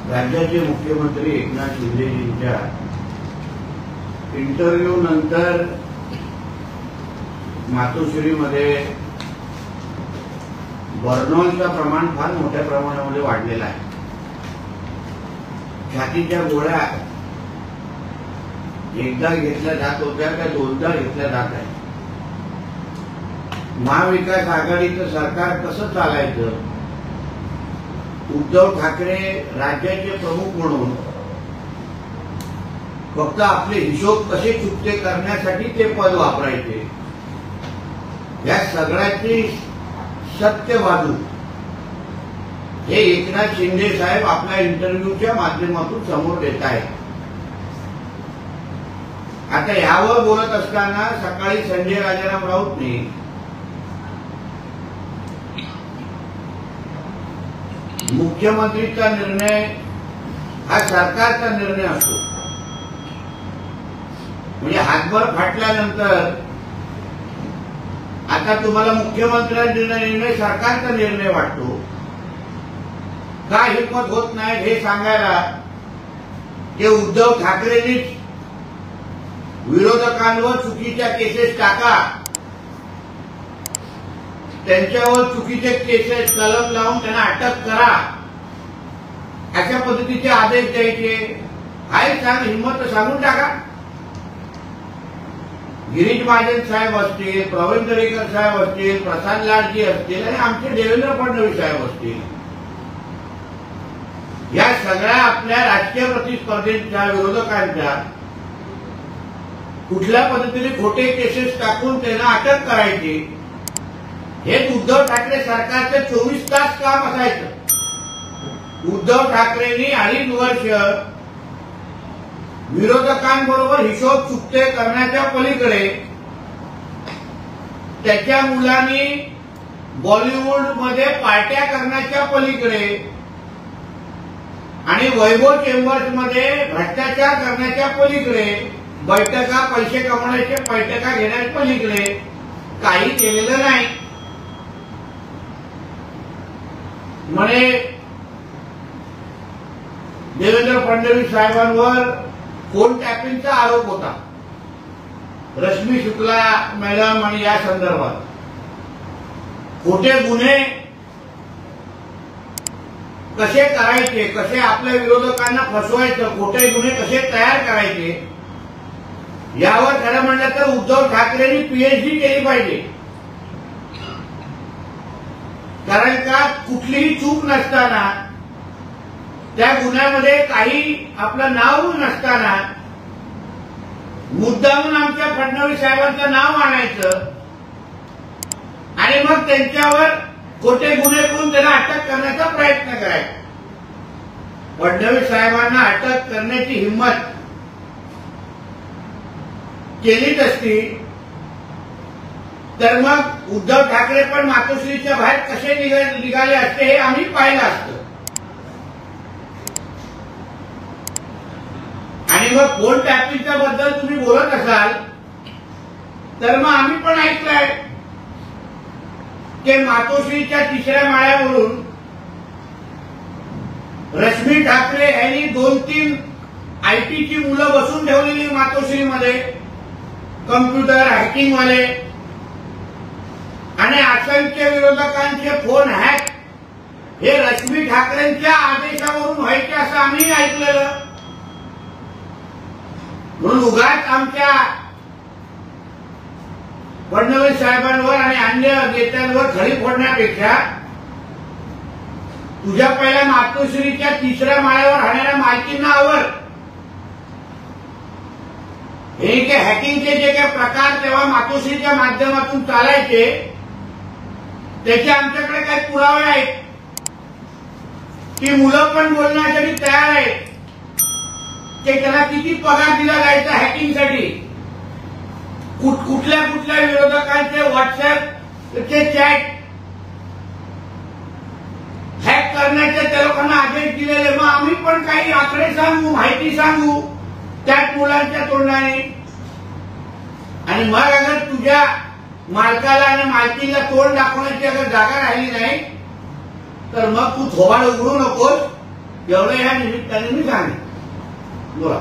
राज्याचे मुख्यमंत्री एकनाथ शिंदेजींच्या इंटरव्ह्यू नंतर मातोश्रीमध्ये बर्नॉलचं प्रमाण फार मोठ्या प्रमाणामध्ये वाढलेलं आहे। छातीच्या गोळ्या एकदा घेतल्या जात होत्या का दोनदा घेतल्या जात आहे। महाविकास आघाडीचं सरकार कसं चालायचं, उद्धव ठाकरे राज्याचे प्रमुख म्हणून फक्त आपले हिशोब कसे चुकते करण्यासाठी ते पद वापरायचे, या सगळ्याची सत्य बाजू हे एकनाथ शिंदे साहेब आपल्या इंटरव्ह्यूच्या माध्यमातून समोर देत आहेत। आता यावर बोलत असताना सकाळी संजय राजाराम राऊतने मुख्यमंत्रीचा निर्णय हा सरकारचा निर्णय असतो, म्हणजे हातभर फाटल्यानंतर आता तुम्हाला मुख्यमंत्र्यांचा निर्णय सरकारचा निर्णय वाटतो का हिंमत होत नाही हे सांगायला की उद्धव ठाकरेंनीच विरोधकांवर चुकीच्या केसेस टाका, त्यांच्यावर चुकीचे केसेस कलम लावून त्यांना अटक करा, अशा पद्धतीचे आदेश द्यायचे, हाय सांग हिंमत सांगून टाका। गिरीश महाजन साहेब असतील, प्रवीण दरेकर साहेब असतील, प्रसाद लाडजी असतील आणि आमचे देवेंद्र फडणवीस साहेब असतील, या सगळ्या आपल्या राजकीय प्रतिस्पर्धींच्या विरोधकांच्या कुठल्या पद्धतीने खोटे केसेस टाकून त्यांना अटक करायची, हेच उद्धव ठाकरे सरकारचे 24 तास काम असायचं। उद्धव ठाकरेंनी 2.5 वर्ष विरोधकांबरोबर हिशोब चुकते करण्याच्या पलीकडे त्याच्या मुलांनी बॉलिवूडमध्ये पार्ट्या करण्याच्या पलीकडे आणि वैभव चेंबर्समध्ये भ्रष्टाचार करण्याच्या पलीकडे, बैठका पैसे कमवण्याच्या बैठका घेण्याच्या पलीकडे काही केलेलं नाही। म्हणे देवेंद्र फडणवीस साहेबांवर फोन टॅपिंगचा आरोप होता, रश्मी शुक्ला मॅडम आणि या संदर्भात खोटे गुन्हे कसे करायचे, कसे आपल्या विरोधकांना फसवायचं, खोटे गुन्हे कसे तयार करायचे, यावर खरं म्हणलं तर उद्धव ठाकरेंनी पीएचडी केली पाहिजे। कारण का कुठलीही चूक नसताना, त्या गुन्ह्यामध्ये काही आपलं नाव नसताना मुद्दामून आमच्या फडणवीस साहेबांचं नाव आणायचं आणि मग त्यांच्यावर खोटे गुन्हे करून त्यांना अटक करण्याचा प्रयत्न करायचा। फडणवीस साहेबांना अटक करण्याची हिंमत केलीच असती तर मग उद्धव ठाकरे पण मातोश्रीच्या बाहेर कसे निघाले असते हे आम्ही पाहिलं असतं। आणि मग फोन टॅपिंगच्या बद्दल तुम्ही बोलत असाल तर मग आम्ही पण ऐकलंय की मातोश्रीच्या 3ऱ्या माळ्यावरून रश्मी ठाकरे यांनी 2-3 आयटीची मुलं बसून ठेवलेली मातोश्रीमध्ये, कम्प्युटर हॅकिंगवाले, आणि असंख्य विरोधकांचे फोन हॅक हे रश्मी ठाकरेंच्या आदेशावरून व्हायचे असं आम्ही ऐकलेलं। म्हणून उगाच आमच्या फडणवीस साहेबांवर आणि अन्य नेत्यांवर खडी फोडण्यापेक्षा तुझ्या पहिल्या मातोश्रीच्या 3ऱ्या माळ्यावर राहणाऱ्या मालकींना आवर। हे के हॅकिंगचे जे काही प्रकार तेव्हा मातोश्रीच्या माध्यमातून चालायचे त्याचे आमच्याकडे काही पुरावे आहेत की मुलं पण बोलण्यासाठी तयार आहेत की त्याला किती पगार दिला जायचा हॅकिंगसाठी, कुठल्या कुठल्या विरोधकांचे व्हॉट्सअपचे चॅट हॅक करण्याचे त्या लोकांना आदेश दिलेले। मग आम्ही पण काही आकडे सांगू, माहिती सांगू त्याच मुलांच्या तोंडाने, आणि मग अगर तुझ्या मालकाला आणि मालकीला तोंड दाखवण्याची अगर जागा राहिली नाही तर मग तू थोबाड उघडू नकोस एवढं ह्या निमित्ताने मी सांगितलं. बोला.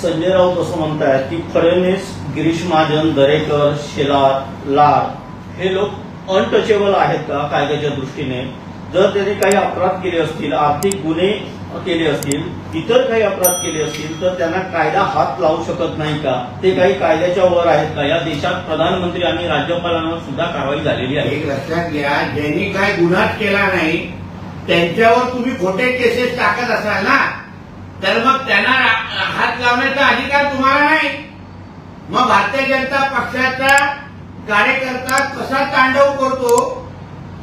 संजय राऊत असं म्हणतायत की फडणवीस, गिरीश महाजन, दरेकर, शेलार, लाड हे लोक अनटचेबल आहेत का कायद्याच्या दृष्टीने? जर त्यांनी काही अपराध केले असतील, आर्थिक गुन्हे केले असतील, इतर काही अपराध केले असतील तर त्यांना कायदा हात लावू शकत नाही का? ते काही कायद्याच्या वर आहेत का? या देशात प्रधानमंत्री आणि राज्यपालांवर सुद्धा कारवाई झालेली आहे. एक लक्षात घ्या, ज्यांनी काय गुन्हाच केला नाही त्यांच्यावर तुम्ही खोटे केसेस टाकत असाल ना, तर मग त्यांना हात लावण्याचा अधिकार तुम्हाला नाही. मग भारतीय जनता पक्षाचा कार्यकर्ता कसा तांडव करतो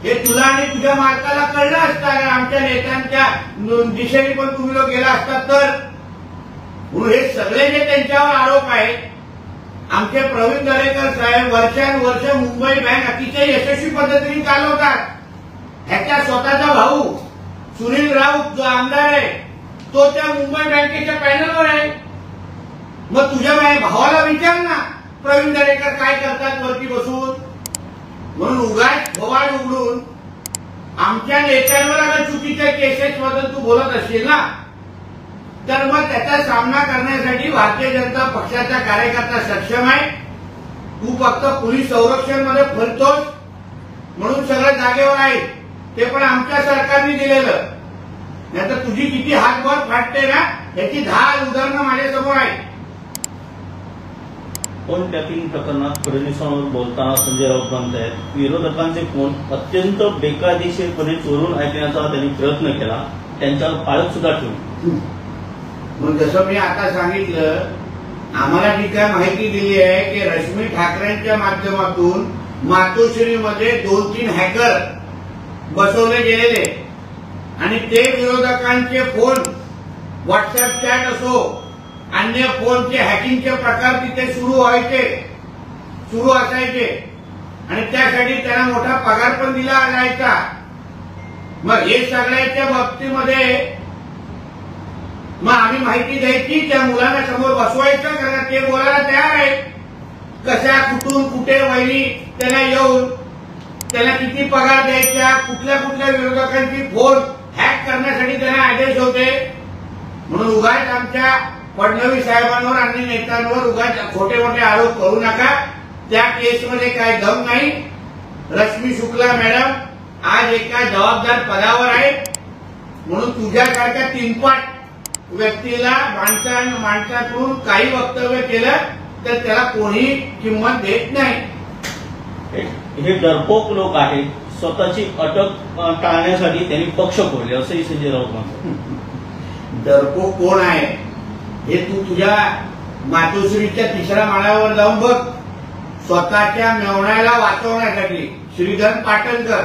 हे तुला आणि तुझ्या मालकाला कळलं असतं. आमच्या नेत्यांच्या दिशेने पण तुम्ही लोक गेला असतात तर. म्हणून हे सगळे जे त्यांच्यावर आरोप आहेत, आमचे प्रवीण दरेकर साहेब वर्षानुवर्ष मुंबई बँक अतिशय यशस्वी पद्धतीने चालवतात. ह्याचा स्वतःचा भाऊ सुनील राऊत जो आमदार आहे तो त्या मुंबई बँकेच्या पॅनलवर आहे. मग तुझ्या भावाला विचार ना प्रवीण दरेकर काय करतात वरती बसून. म्हणून उगाच फवाड उघडून आमच्या नेत्यांवर अगर चुकीच्या केसेस बद्दल तू बोलत असशील ना, तर मग त्याचा सामना करण्यासाठी भारतीय जनता पक्षाचा कार्यकर्ता सक्षम आहे. तू फक्त पोलीस संरक्षण मध्ये फिरतोस म्हणून सगळं जागेवर आहे, ते पण आमच्या सरकारने दिलेलं. नाहीतर तुझी किती हातभार फाटते ना याची 10 उदाहरणं माझ्यासमोर आहेत. फोन टॅपिंग प्रकरणात फडणवीसांवर बोलताना संजय राऊत म्हणतायत विरोधकांचे फोन अत्यंत बेकायदेशीरपणे चोरून ऐकण्याचा त्यांनी प्रयत्न केला, त्यांच्यावर पाळत सुद्धा ठेवली. मग जसं मी आता सांगितलं, आम्हाला जी काय माहिती दिली आहे की रश्मी ठाकरेंच्या माध्यमातून मातोश्रीमध्ये 2-3 हॅकर बसवले गेलेले आणि ते विरोधकांचे फोन, व्हॉट्सअप चॅट असो, अन्य फोनचे हॅकिंगचे प्रकार तिथे सुरू असायचे आणि त्यासाठी त्यांना मोठा पगार पण दिला जायचा. मग हे सगळ्याच्या बाबतीमध्ये मग आम्ही माहिती द्यायची, त्या मुलांना समोर बसवायचं, कारण ते बोलायला तयार आहेत. कशा कुठून कुठे वहिनी त्यांना येऊन त्यांना किती पगार द्यायचा, कुठल्या कुठल्या विरोधकांची फोन हॅक करण्यासाठी त्यांना आदेश होते. म्हणून उगाच आमच्या फडणवीस साहेबांवर आणि नेत्यांवर उगाच खोटे मोठे आरोप करू नका. त्या केसमध्ये काय दम नाही. रश्मी शुक्ला मॅडम आज एका जबाबदार पदावर आहे, म्हणून तुझ्यासारख्या 3पाट व्यक्तीला माणसाकडून काही वक्तव्य केलं तर त्याला कोणी किंमत देत नाही. हे डरपोक लोक आहेत, स्वतःची अटक टाळण्यासाठी त्यांनी पक्ष फोडले असंही संजय राऊत म्हणतात. डरपोक कोण आहे हे तू तुझ्या मातोश्रीच्या 3ऱ्या माळ्यावर जाऊन बघ. स्वतःच्या मेवण्याला वाचवण्यासाठी श्रीधर पाटणकर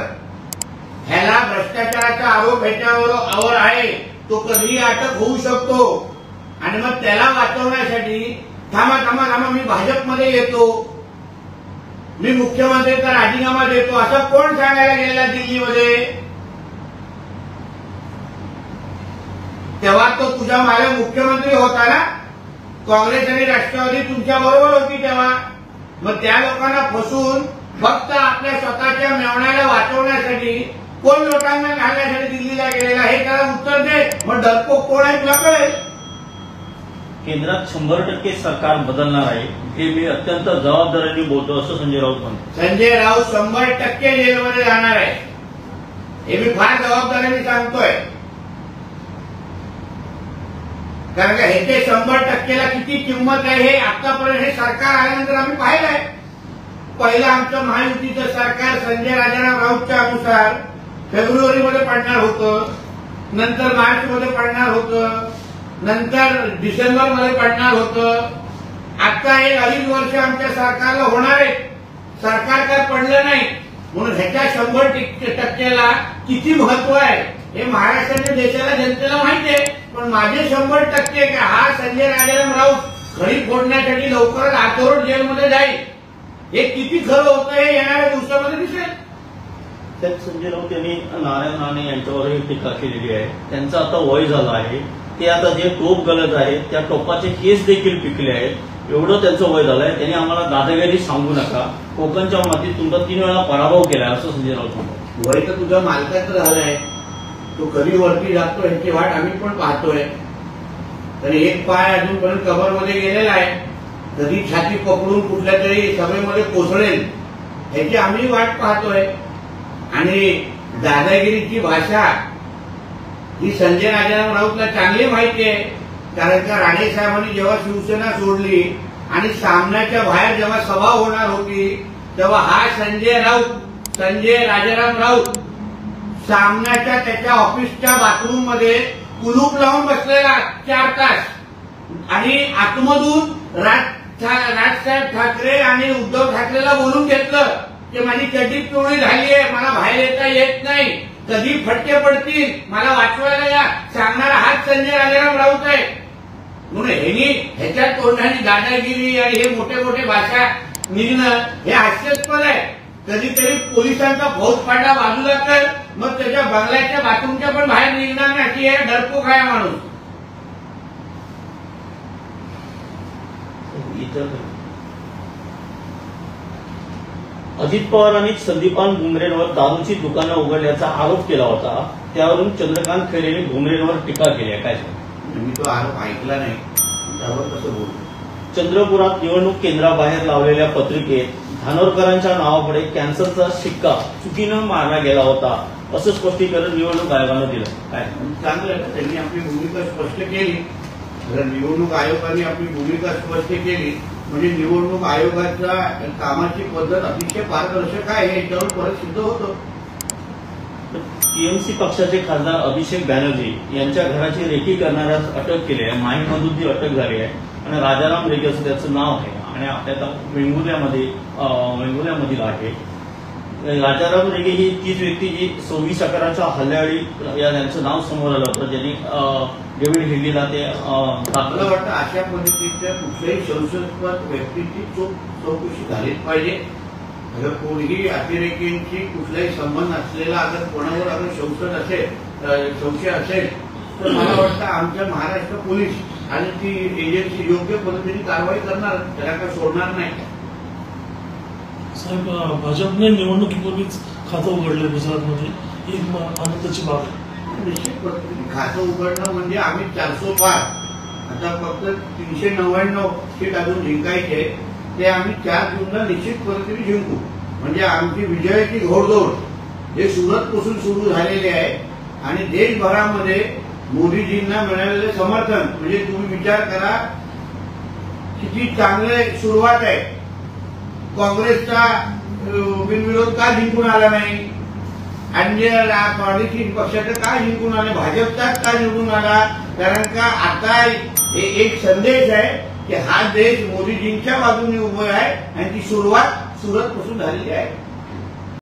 ह्याला भ्रष्टाचाराचा आरोप ह्याच्यावर आहे, तो कधीही अटक होऊ शकतो. आणि मग त्याला वाचवण्यासाठी थांबा मी भाजपमध्ये येतो, मी मुख्यमंत्र्यांचा राजीनामा देतो असं कोण सांगायला गेलेला दिल्लीमध्ये? तेव्हा तो तुझा मालक मुख्यमंत्री होता ना, काँग्रेस आणि राष्ट्रवादी तुमच्या बरोबर होती तेव्हा. मग त्या लोकांना फसवून फक्त आपल्या स्वतःच्या मेवण्याला वाचवण्यासाठी कोण लोकांना घालण्यासाठी दिल्लीला गेलेला हे त्याला उत्तर दे. मग डरपोक कोण आहे तुला कळेल. केंद्रात 100% सरकार बदलणार आहे हे मी अत्यंत जबाबदारीने बोलतो असं संजय राऊत म्हणतात. संजय राऊत 100% जेलमध्ये जाणार आहे हे मी फार जबाबदारीने सांगतोय. कारण का ह्याचे 100%ला किती किंमत आहे हे आतापर्यंत हे सरकार आल्यानंतर आम्ही पाहिलंय. पहिलं आमचं महायुतीचं सरकार संजय राजाराम राऊतच्या अनुसार फेब्रुवारीमध्ये पडणार होतं, नंतर मार्चमध्ये पडणार होतं, नंतर डिसेंबरमध्ये पडणार होतं. आता हे 2.5 वर्ष आमच्या सरकारला होणार आहे. सरकार काय पडलं नाही, म्हणून ह्याच्या 100%ला किती महत्व आहे हे महाराष्ट्राच्या देशाला जनतेला माहिती आहे. पण माझे 100% हा संजय राजाराम राऊत खडी फोडण्यासाठी लवकरच आतोरट जेलमध्ये जाईल हे किती खरं होतं हे येणाऱ्या दिवसामध्ये दिसेल. त्यात संजय राऊत यांनी नारायण राणे यांच्यावरही टीका केलेली आहे. त्यांचं आता वय झालं आहे, ते आता जे टोप गलत आहे त्या टोपाचे केस देखील पिकले आहेत. एवढं त्यांचं वय झालंय. त्यांनी आम्हाला दादागिरी सांगू नका, कोकणच्या मातीत तुमचा 3 वेळा पराभव केलाय असं संजय राऊत म्हणतात. वय तर तुझ्या मालकाचं झालंय, तो कधी वरती जातो ह्याची वाट आम्ही पण पाहतोय. तर एक पाय अजूनपर्यंत कबरमध्ये गेलेला आहे, कधी छाती पकडून कुठल्या तरी सभेमध्ये कोसळेल ह्याची आम्ही वाट पाहतोय. आणि दादागिरीची भाषा ही संजय राजाराम राऊतला चांगली माहिती आहे. कारण का राणे साहेबांनी जेव्हा शिवसेना सोडली आणि सामन्याच्या बाहेर जेव्हा सभा होणार होती तेव्हा हा संजय राजाराम राऊत सामन्याच्या त्याच्या ऑफिसच्या बाथरूम मध्ये कुलूप लावून बसलेला 4 तास आणि आतमधून राजसाहेब ठाकरे आणि उद्धव ठाकरेला बोलून घेतलं की माझी चड्डी पिवळी झाली आहे, मला बाहेर येता येत नाही, कधी फटके पडतील, मला वाचवायला या, सांगणारा हाच संजय राजाराम राऊत आहे. म्हणून ह्याच्या तोंडाने दादागिरी आणि हे मोठे मोठे भाषा निघणं हे हास्यास्पद आहे. कधीतरी पोलिसांचा फौजफाटा बाजूला कर, मग त्याच्या बंगल्याच्या बाथरूमच्या पण बाहेर निघणार नाही अशी आहे डरपोक आहे माणूस. अजित पवारांनी संदीपान भुमरेंवर दारूची दुकानं उघडल्याचा आरोप केला होता. त्यावरून चंद्रकांत खैरेंनी भुमरेंवर टीका केली आहे. काय मी तो आरोप ऐकला नाही, त्यावर कसं बोलू. चंद्रपुरात निवडणूक केंद्राबाहेर लावलेल्या पत्रिकेत धानोरकरांच्या नावापुढे कॅन्सरचा शिक्का चुकीनं मारला गेला होता असं स्पष्टीकरण निवडणूक आयोगानं दिलं. काय चांगलं, त्यांनी आपली भूमिका स्पष्ट केली. जर निवडणूक आयोगाने आपली भूमिका स्पष्ट केली म्हणजे निवडणूक आयोगाच्या कामाची पद्धत अतिशय पारदर्शक आहे हे याच्यावर परत सिद्ध होतं. टीएमसी पक्षाचे खासदार अभिषेक बॅनर्जी यांच्या घराची रेकी करणाऱ्यास अटक केली आहे. माहीमधून ती अटक झाली आहे आणि राजाराम रेगे असं त्याचं नाव आहे आणि आपल्या वेंगुर्ल्यामधील आहे. राजाराम रेगे ही तीच व्यक्ती जी 26 अकराच्या हल्ल्यावेळी यांचं नाव समोर आलं होतं, ज्यांनी डेव्हिड हिल्लीला ते मला वाटतं अशा पद्धतीच्या कुठल्याही संशयास्पद व्यक्तीची चौकशी झालीच पाहिजे. अगर कोणीही अतिरेकींची कुठलाही संबंध असलेला अगर कोणावर अगर संशय असेल तर मला वाटतं आमच्या महाराष्ट्र पोलीस आणि ती एजन्सी योग्य पद्धतीने कारवाई करणार, त्याला काय सोडणार नाही. साहेब, भाजपने निवडणुकीपूर्वीच खातं उघडलं गुजरातमध्ये, ही आनंदाची बाब आहे. निश्चित पद्धतीने खातं उघडणं म्हणजे आम्ही 400 पार, आता फक्त 399 सीट अजून जिंकायचे, ते आम्ही 4 जूनला निश्चित पद्धतीने जिंकू. म्हणजे आमची विजयाची घोडदौड हे सुरतपासून सुरू झालेली आहे आणि देशभरामध्ये मोदीजींना मिळालेले समर्थन म्हणजे तुम्ही विचार करा किती चांगले सुरुवात आहे. काँग्रेसचा बिनविरोध का जिंकून आला नाही, अन्य प्रादेशिक पक्षाचं का जिंकून आले, भाजपचाच का निवडून आला. कारण का आता एक संदेश आहे की हा देश मोदीजींच्या बाजूने उभा आहे आणि ती सुरुवात सुरतपासून झालेली आहे.